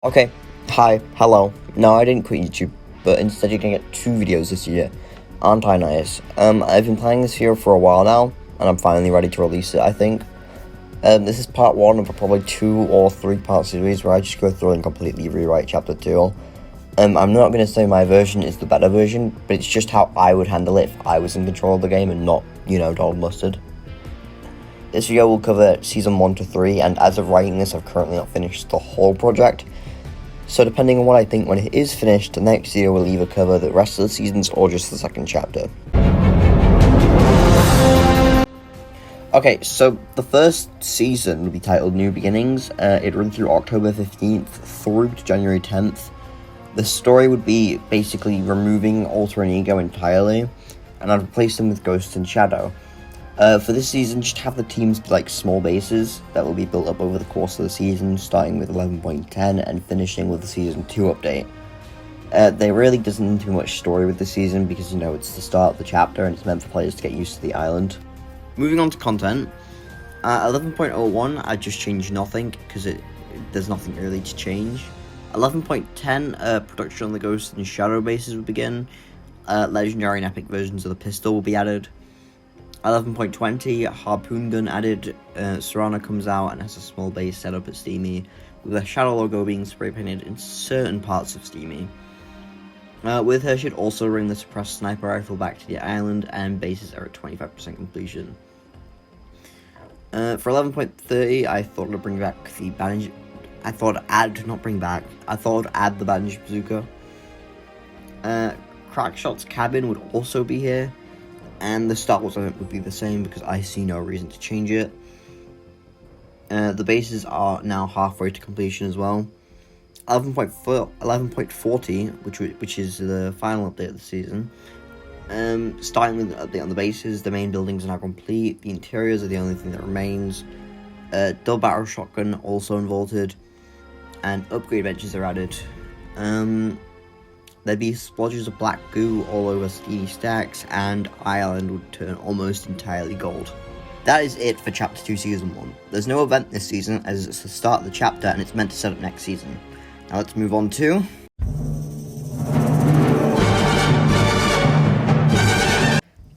Okay, hi, hello. No, I didn't quit YouTube, but instead you're gonna get 2 videos this year. Aren't I nice? I've been planning this video for a while now, and I'm finally ready to release it, I think. This is part 1 of a probably 2 or 3 part series where I just go through and completely rewrite Chapter 2. I'm not gonna say my version is the better version, but it's just how I would handle it if I was in control of the game and not, Donald Mustard. This video will cover Season 1 to 3, and as of writing this, I've currently not finished the whole project. So depending on what I think when it is finished, the next video will either cover the rest of the seasons or just the second chapter. Okay, so the first season will be titled New Beginnings. It runs through October 15th through to January 10th. The story would be basically removing Alter and Ego entirely, and I'd replace them with Ghost and Shadow. For this season, just have the teams be like small bases that will be built up over the course of the season, starting with 11.10 and finishing with the Season 2 update. There really doesn't need too much story with this season because, it's the start of the chapter and it's meant for players to get used to the island. Moving on to content, 11.01, I just changed nothing because there's nothing really to change. 11.10, production on the Ghost and Shadow bases will begin. Legendary and epic versions of the pistol will be added. 11.20, Harpoon Gun added. Serana comes out and has a small base set up at Steamy, with a Shadow logo being spray painted in certain parts of Steamy. With her, she'd also bring the suppressed sniper rifle back to the island, and bases are at 25% completion. For 11.30, I thought I'd bring back the bandage. I thought I'd add the bandage bazooka. Crackshot's cabin would also be here. And the Star Wars event would be the same because I see no reason to change it. The bases are now halfway to completion as well. 11.40, which is the final update of the season. Starting with the update on the bases, the main buildings are now complete. The interiors are the only thing that remains. Double barrel shotgun also unvaulted, and upgrade benches are added. There'd be splodges of black goo all over Steamy stacks, and Island would turn almost entirely gold. That is it for Chapter 2 Season 1. There's no event this season, as it's the start of the chapter and it's meant to set up next season. Now let's move on to...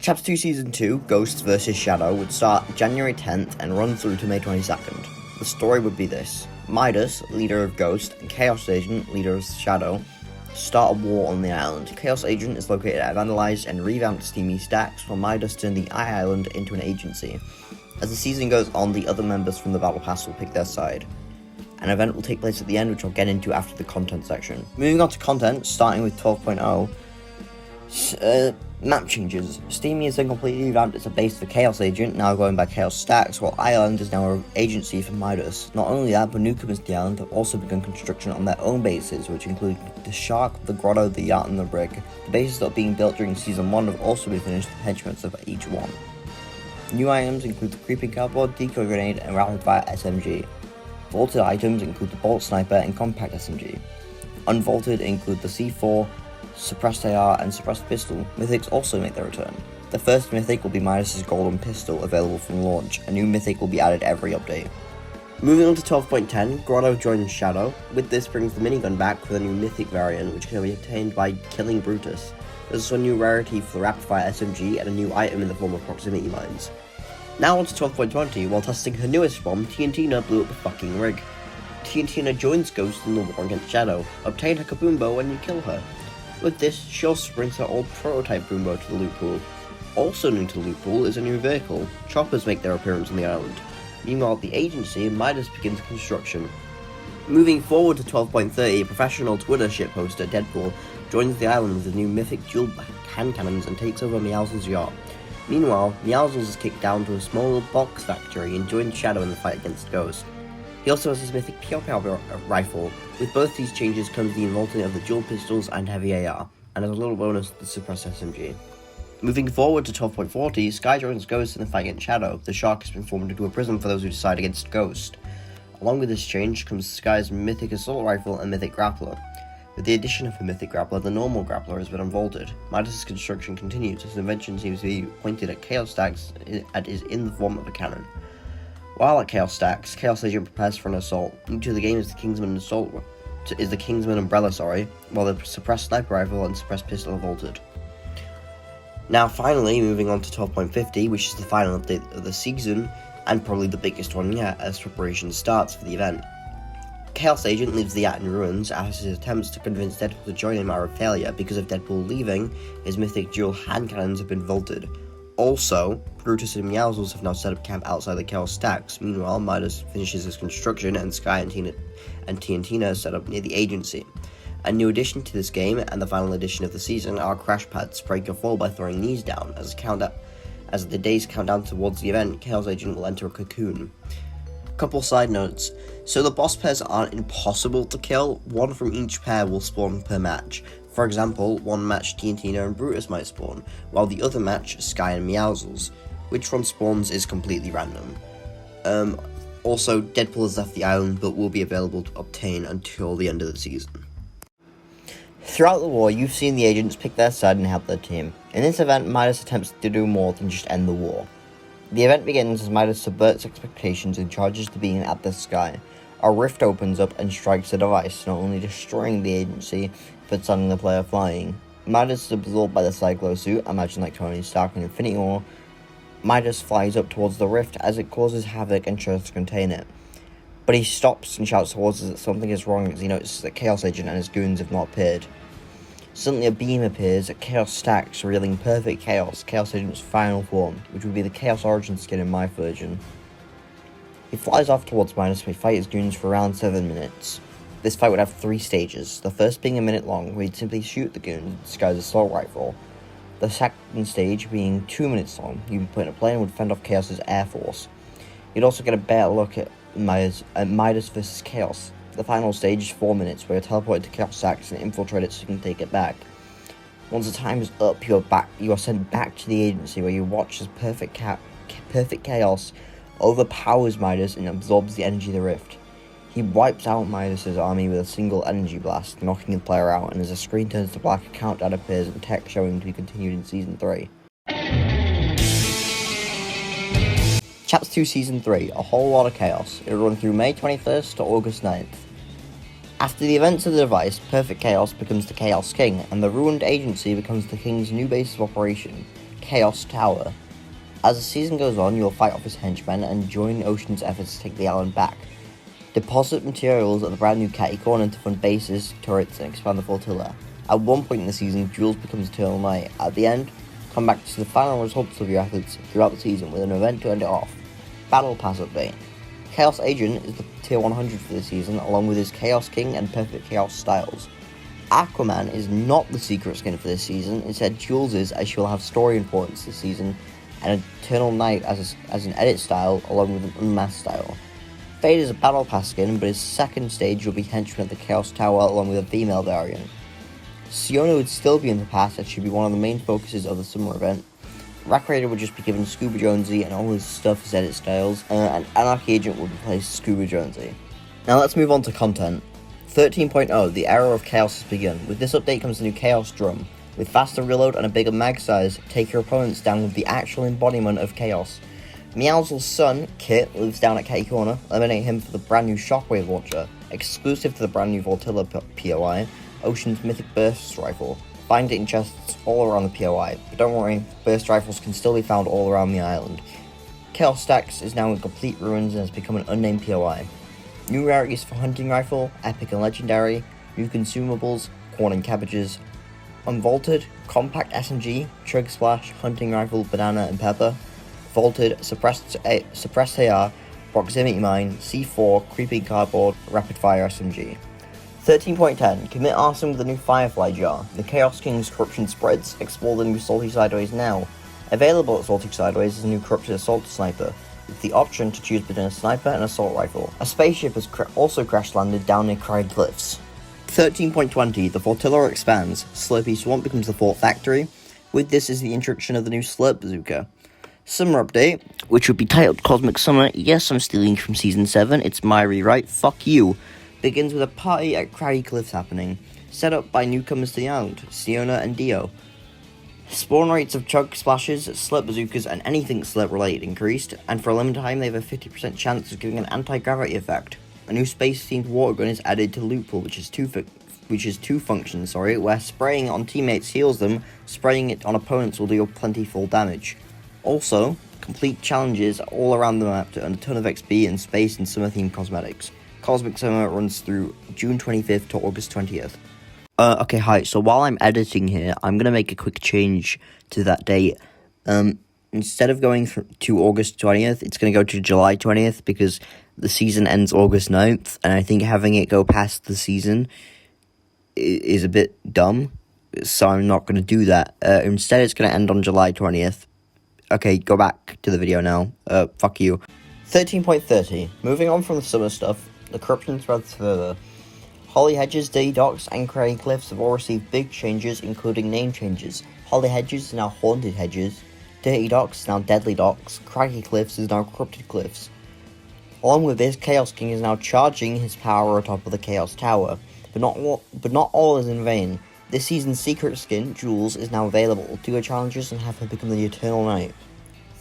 Chapter 2 Season 2, Ghosts vs Shadow, would start January 10th and run through to May 22nd. The story would be this. Midas, leader of Ghost, and Chaos Agent, leader of Shadow, start a war on the island. Chaos Agent is located at vandalized and revamped Steamy stacks, while Midas turned the island into an agency. As the season goes on, the other members from the Battle Pass will pick their side. An event will take place at the end, which I'll get into after the content section. Moving on to content, starting with 12.0, map changes. Steamy is then completely revamped as a base for Chaos Agent, now going by Chaos Stacks, while Island is now an agency for Midas. Not only that, but newcomers to the island have also begun construction on their own bases, which include the Shark, the Grotto, the Yacht, and the Brig. The bases that are being built during Season 1 have also been finished with henchments of each one. New items include the Creeping Cardboard, Decoy Grenade, and Rapid Fire SMG. Vaulted items include the Bolt Sniper and Compact SMG. Unvaulted include the C4, Suppressed AR, and Suppressed Pistol. Mythics also make their return. The first Mythic will be Midas' Golden Pistol, available from launch. A new Mythic will be added every update. Moving on to 12.10, Grotto joins Shadow. With this brings the minigun back with a new Mythic variant, which can be obtained by killing Brutus. There's also a new rarity for the Rapid Fire SMG and a new item in the form of proximity mines. Now on to 12.20, while testing her newest bomb, TNTina blew up the fucking rig. TNTina joins Ghost in the war against Shadow. Obtain her Kaboom Bow when you kill her. With this, she also brings her old prototype boombow to the loot pool. Also new to the loot pool is a new vehicle. Choppers make their appearance on the island. Meanwhile, at the agency, Midas begins construction. Moving forward to 12.30, professional Twitter shitposter Deadpool joins the island with the new mythic dual hand cannons and takes over Meowsle's yacht. Meanwhile, Meowsles is kicked down to a small little box factory and joins Shadow in the fight against Ghost. He also has his mythic Pew Pew rifle. With both these changes comes the involvement of the dual pistols and heavy AR, and as a little bonus, the suppressed SMG. Moving forward to 12.40, Sky joins Ghost in the fight against Shadow. The Shark has been formed into a prison for those who decide against Ghost. Along with this change comes Sky's mythic assault rifle and mythic grappler. With the addition of a mythic grappler, the normal grappler has been unvaulted. Midas' construction continues as the invention seems to be pointed at Chaos Stacks and is in the form of a cannon. While at Chaos Stacks, Chaos Agent prepares for an assault. New to the game is the Kingsman Assault is the Kingsman Umbrella, while the suppressed sniper rifle and suppressed pistol are vaulted. Now finally, moving on to 12.50, which is the final update of the season, and probably the biggest one yet as preparation starts for the event. Chaos Agent leaves the yacht in ruins as his attempts to convince Deadpool to join him are a failure because of Deadpool leaving, his mythic dual hand cannons have been vaulted. Also, Brutus and Meowsles have now set up camp outside the Chaos Stacks. Meanwhile, Midas finishes his construction and Sky and TNT are set up near the agency. A new addition to this game, and the final edition of the season, are crash pads. Break your fall by throwing these down. As the days count down towards the event, Chaos Agent will enter a cocoon. Couple side notes. So the boss pairs aren't impossible to kill. One from each pair will spawn per match. For example, one match TNT and Brutus might spawn, while the other match Sky and Meowsles. Which one spawns is completely random. Also, Deadpool has left the island but will be available to obtain until the end of the season. Throughout the war, you've seen the agents pick their side and help their team. In this event, Midas attempts to do more than just end the war. The event begins as Midas subverts expectations and charges the beam at the sky. A rift opens up and strikes the device, not only destroying the agency, but sending the player flying. Midas is absorbed by the Cyclo suit, imagine like Tony Stark in Infinity War. Midas flies up towards the rift as it causes havoc and tries to contain it. But he stops and shouts towards us that something is wrong as he notices that Chaos Agent and his goons have not appeared. Suddenly a beam appears at Chaos Stacks, revealing Perfect Chaos, Chaos Agent's final form, which would be the Chaos Origin skin in my version. He flies off towards Midas and we fight his goons for around 7 minutes. This fight would have 3 stages, the first being a minute long, where he'd simply shoot the goons with disguised assault rifle. The second stage being 2 minutes long, you'd be put in a plane and would fend off Chaos's air force. You'd also get a better look at Midas versus Chaos. The final stage is 4 minutes, where you're teleported to Chaos Stacks and infiltrate it so you can take it back. Once the time is up, you are sent back to the agency, where you watch as Perfect Chaos overpowers Midas and absorbs the energy of the rift. He wipes out Midas' army with a single energy blast, knocking the player out, and as the screen turns to black, a countdown appears and text showing to be continued in Season 3. Chapter 2 Season 3, A Whole Lot of Chaos. It will run through May 21st to August 9th. After the events of the device, Perfect Chaos becomes the Chaos King, and the ruined agency becomes the King's new base of operation, Chaos Tower. As the season goes on, you will fight off his henchmen and join Ocean's efforts to take the island back. Deposit materials at the brand new Catty Corner to fund bases, turrets, and expand the flotilla. At one point in the season, Duels becomes Eternal Night. At the end, come back to the final results of your efforts throughout the season with an event to end it off. Battle Pass update. Chaos Agent is the tier 100 for this season, along with his Chaos King and Perfect Chaos styles. Aquaman is not the secret skin for this season, instead Jules is, as she will have story importance this season, and Eternal Night as an edit style, along with an unmasked style. Fade is a Battle Pass skin, but his second stage will be Henchman at the Chaos Tower along with a female variant. Siona would still be in the past and should be one of the main focuses of the summer event. Rack Raider would just be given Scuba Jonesy and all his stuff as edit styles, and Anarchy Agent would replace Scuba Jonesy. Now let's move on to content. 13.0, the era of chaos has begun. With this update comes the new Chaos Drum. With faster reload and a bigger mag size, take your opponents down with the actual embodiment of chaos. Meowsle's son, Kit, lives down at Catty Corner. Eliminate him for the brand new Shockwave Launcher, exclusive to the brand new Vortilla POI, Ocean's Mythic Burst Rifle. Find it in chests all around the POI, but don't worry, burst rifles can still be found all around the island. Chaos Stacks is now in complete ruins and has become an unnamed POI. New rarities for Hunting Rifle, Epic and Legendary, new consumables, corn and cabbages, Unvaulted, Compact SMG, Trig Splash, Hunting Rifle, Banana and Pepper, Vaulted, Suppressed AR, Proximity Mine, C4, Creeping Cardboard, Rapid Fire SMG. 13.10, commit arson with the new Firefly Jar. The Chaos King's corruption spreads, explore the new Salty Sideways now. Available at Salty Sideways is a new Corrupted Assault Sniper, with the option to choose between a sniper and assault rifle. A spaceship has also crash landed down near Cried Cliffs. 13.20, the Flotilla expands. Slurpy Swamp becomes the Fort Factory. With this is the introduction of the new Slurp Bazooka. Summer update, which would be titled Cosmic Summer. Yes, I'm stealing from Season 7, it's my rewrite, fuck you. Begins with a party at Craggy Cliffs happening, set up by newcomers to the island, Siona and Dio. Spawn rates of Chug Splashes, Slurp Bazookas, and anything Slurp related increased, and for a limited time they have a 50% chance of giving an anti-gravity effect. A new space-themed water gun is added to Loot Pool, which is two functions, where spraying it on teammates heals them, spraying it on opponents will deal plentiful damage. Also, complete challenges all around the map to earn a ton of XP and space and summer-themed cosmetics. Cosmic Summer runs through June 25th to August 20th. Okay, hi, so while I'm editing here, I'm gonna make a quick change to that date. Instead of going to August 20th, it's gonna go to July 20th, because the season ends August 9th, and I think having it go past the season is a bit dumb, so I'm not gonna do that. Instead, it's gonna end on July 20th. Okay, go back to the video now. Fuck you. 13.30. Moving on from the summer stuff, the corruption spreads further. Holly Hedges, Dirty Docks, and Craggy Cliffs have all received big changes, including name changes. Holly Hedges is now Haunted Hedges, Dirty Docks is now Deadly Docks, Craggy Cliffs is now Corrupted Cliffs. Along with this, Chaos King is now charging his power atop of the Chaos Tower, but not all is in vain. This season's secret skin, Jules, is now available. Do her challenges and have her become the Eternal Knight.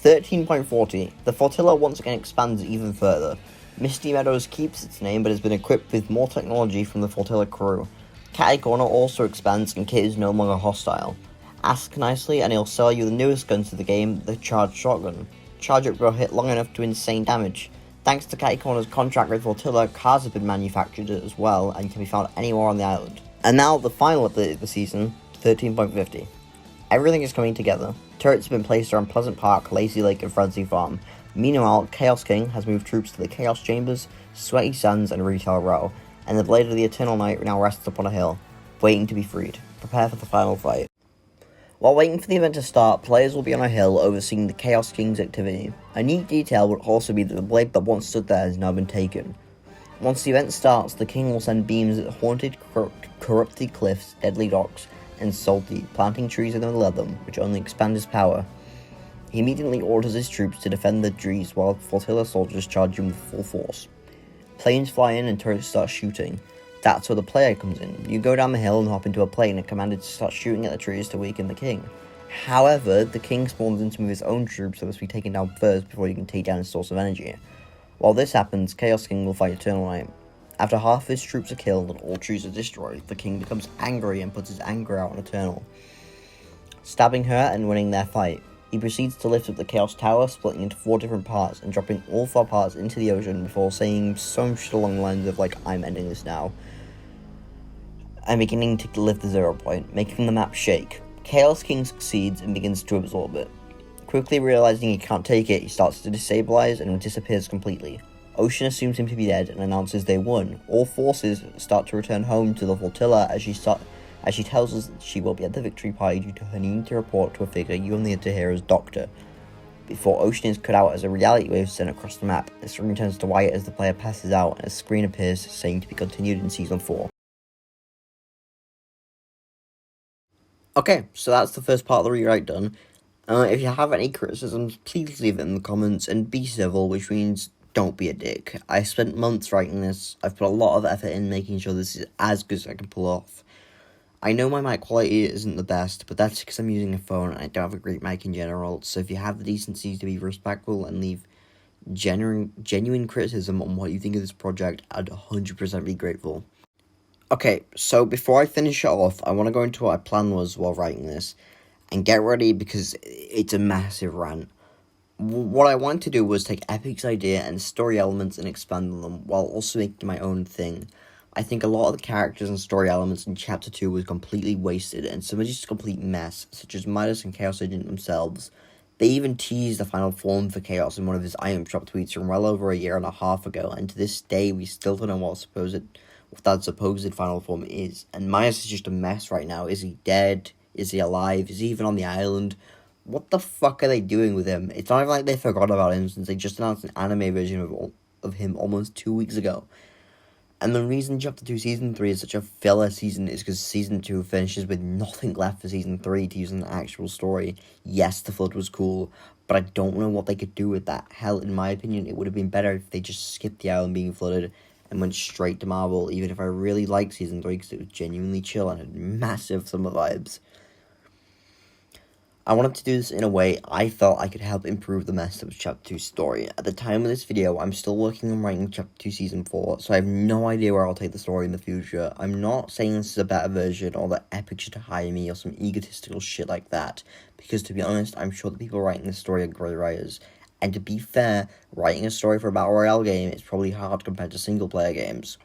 13.40. The Flotilla once again expands even further. Misty Meadows keeps its name, but has been equipped with more technology from the Flotilla crew. Catty Corner also expands, and Kit is no longer hostile. Ask nicely, and he'll sell you the newest gun to the game, the Charged Shotgun. Charge it will hit long enough to insane damage. Thanks to Catty Corner's contract with Flotilla, cars have been manufactured as well, and can be found anywhere on the island. And now, the final update of the season, 13.50. Everything is coming together. Turrets have been placed around Pleasant Park, Lazy Lake, and Frenzy Farm. Meanwhile, Chaos King has moved troops to the Chaos Chambers, Sweaty Sands, and Retail Row, and the Blade of the Eternal Knight now rests upon a hill, waiting to be freed. Prepare for the final fight. While waiting for the event to start, players will be on a hill overseeing the Chaos King's activity. A neat detail would also be that the blade that once stood there has now been taken. Once the event starts, the King will send beams at Haunted, Corrupted Cliffs, Deadly Docks, and Salty, planting trees in the middle of them, which only expand his power. He immediately orders his troops to defend the trees while Flotilla soldiers charge him with full force. Planes fly in and turrets start shooting. That's where the player comes in. You go down the hill and hop into a plane and commanded to start shooting at the trees to weaken the King. However, the King spawns in some of his own troops that must be taken down first before you can take down his source of energy. While this happens, Chaos King will fight Eternal Knight. After half his troops are killed and all trees are destroyed, the King becomes angry and puts his anger out on Eternal, stabbing her and winning their fight. He proceeds to lift up the Chaos Tower, splitting into 4 different parts and dropping all 4 parts into the ocean before saying some shit along the lines of like, "I'm ending this now," and beginning to lift the 0 point, making the map shake. Chaos King succeeds and begins to absorb it. Quickly realizing he can't take it, he starts to destabilize and disappears completely. Ocean assumes him to be dead and announces they won. All forces start to return home to the Flotilla as she tells us that she will be at the victory party due to her needing to report to a figure you only had to hear as Doctor. Before Ocean is cut out as a reality wave sent across the map, the screen turns to white as the player passes out and a screen appears saying to be continued in Season 4. Okay, so that's the first part of the rewrite done. If you have any criticisms, please leave it in the comments and be civil, which means don't be a dick. I spent months writing this. I've put a lot of effort in making sure this is as good as I can pull off. I know my mic quality isn't the best, but that's because I'm using a phone and I don't have a great mic in general, so if you have the decency to be respectful and leave genuine criticism on what you think of this project, I'd 100% be grateful. Okay, so before I finish it off, I want to go into what my plan was while writing this, and get ready because it's a massive rant. What I wanted to do was take Epic's idea and story elements and expand on them, while also making my own thing. I think a lot of the characters and story elements in Chapter 2 was completely wasted, and some are just a complete mess, such as Midas and Chaos Agent themselves. They even teased the final form for Chaos in one of his item shop tweets from well over a year and a half ago, and to this day we still don't know what that supposed final form is. And Midas is just a mess right now. Is he dead? Is he alive? Is he even on the island? What the fuck are they doing with him? It's not even like they forgot about him since they just announced an anime version of him almost 2 weeks ago. And the reason Chapter 2 Season 3 is such a filler season is because Season 2 finishes with nothing left for Season 3 to use in the actual story. Yes, the flood was cool, but I don't know what they could do with that. Hell, in my opinion, it would have been better if they just skipped the island being flooded and went straight to Marvel, even if I really liked Season 3 because it was genuinely chill and had massive summer vibes. I wanted to do this in a way I felt I could help improve the mess that was Chapter 2 story. At the time of this video, I'm still working on writing Chapter 2 Season 4, so I have no idea where I'll take the story in the future. I'm not saying this is a better version, or that Epic should hire me, or some egotistical shit like that, because to be honest, I'm sure the people writing this story are great writers. And to be fair, writing a story for a Battle Royale game is probably hard compared to single-player games.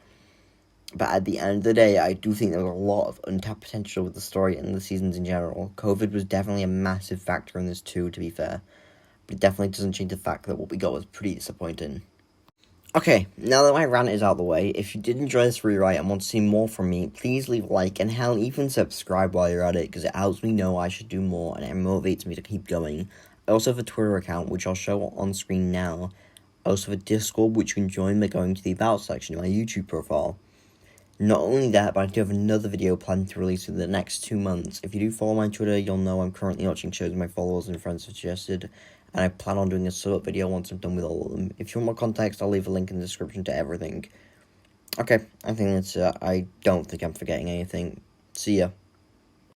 But at the end of the day, I do think there was a lot of untapped potential with the story and the seasons in general. COVID was definitely a massive factor in this too, to be fair. But it definitely doesn't change the fact that what we got was pretty disappointing. Okay, now that my rant is out of the way, if you did enjoy this rewrite and want to see more from me, please leave a like and hell, even subscribe while you're at it, because it helps me know I should do more and it motivates me to keep going. I also have a Twitter account, which I'll show on screen now. I also have a Discord, which you can join by going to the About section of my YouTube profile. Not only that, but I do have another video planned to release in the next 2 months. If you do follow my Twitter, you'll know I'm currently watching shows my followers and friends have suggested, and I plan on doing a sub video once I'm done with all of them. If you want more context, I'll leave a link in the description to everything. Okay, I think that's it. I don't think I'm forgetting anything. See ya.